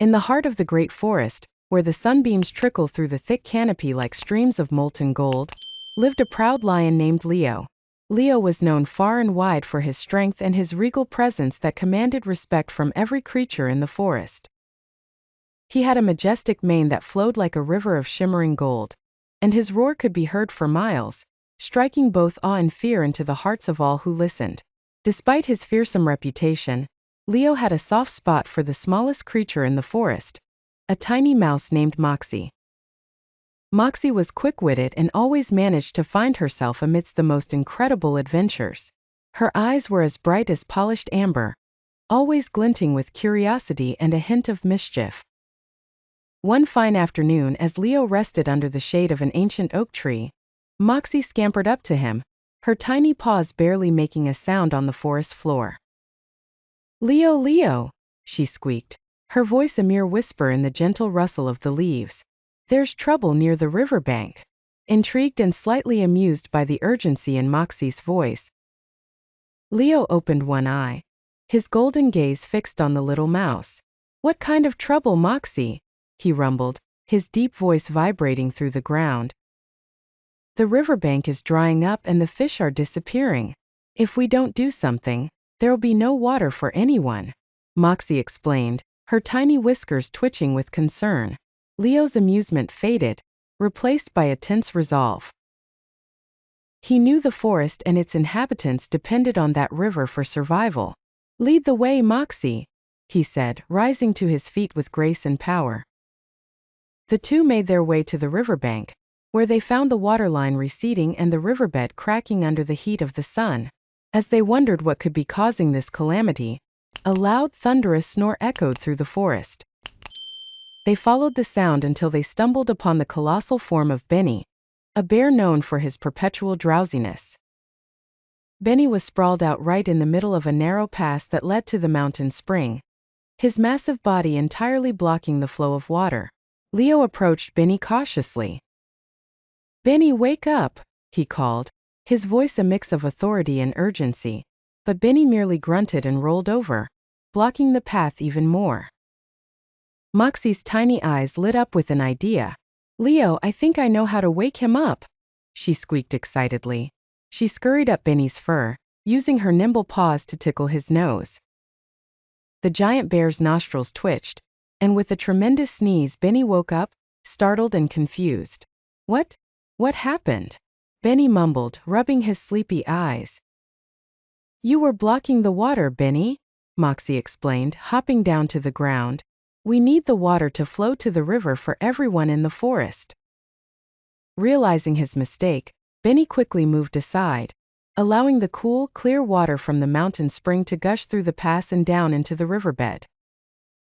In the heart of the great forest, where the sunbeams trickle through the thick canopy like streams of molten gold, lived a proud lion named Leo. Leo was known far and wide for his strength and his regal presence that commanded respect from every creature in the forest. He had a majestic mane that flowed like a river of shimmering gold, and his roar could be heard for miles, striking both awe and fear into the hearts of all who listened. Despite his fearsome reputation, Leo had a soft spot for the smallest creature in the forest, a tiny mouse named Moxie. Moxie was quick-witted and always managed to find herself amidst the most incredible adventures. Her eyes were as bright as polished amber, always glinting with curiosity and a hint of mischief. One fine afternoon, as Leo rested under the shade of an ancient oak tree, Moxie scampered up to him, her tiny paws barely making a sound on the forest floor. "Leo, Leo," she squeaked, her voice a mere whisper in the gentle rustle of the leaves. "There's trouble near the riverbank." Intrigued and slightly amused by the urgency in Moxie's voice, Leo opened one eye, his golden gaze fixed on the little mouse. "What kind of trouble, Moxie?" he rumbled, his deep voice vibrating through the ground. "The riverbank is drying up and the fish are disappearing. If we don't do something, there'll be no water for anyone," Moxie explained, her tiny whiskers twitching with concern. Leo's amusement faded, replaced by a tense resolve. He knew the forest and its inhabitants depended on that river for survival. "Lead the way, Moxie," he said, rising to his feet with grace and power. The two made their way to the riverbank, where they found the waterline receding and the riverbed cracking under the heat of the sun. As they wondered what could be causing this calamity, a loud, thunderous snore echoed through the forest. They followed the sound until they stumbled upon the colossal form of Benny, a bear known for his perpetual drowsiness. Benny was sprawled out right in the middle of a narrow pass that led to the mountain spring, his massive body entirely blocking the flow of water. Leo approached Benny cautiously. "Benny, wake up," he called, his voice a mix of authority and urgency, but Benny merely grunted and rolled over, blocking the path even more. Moxie's tiny eyes lit up with an idea. "Leo, I think I know how to wake him up," she squeaked excitedly. She scurried up Benny's fur, using her nimble paws to tickle his nose. The giant bear's nostrils twitched, and with a tremendous sneeze Benny woke up, startled and confused. What happened?" Benny mumbled, rubbing his sleepy eyes. "You were blocking the water, Benny," Moxie explained, hopping down to the ground. "We need the water to flow to the river for everyone in the forest." Realizing his mistake, Benny quickly moved aside, allowing the cool, clear water from the mountain spring to gush through the pass and down into the riverbed.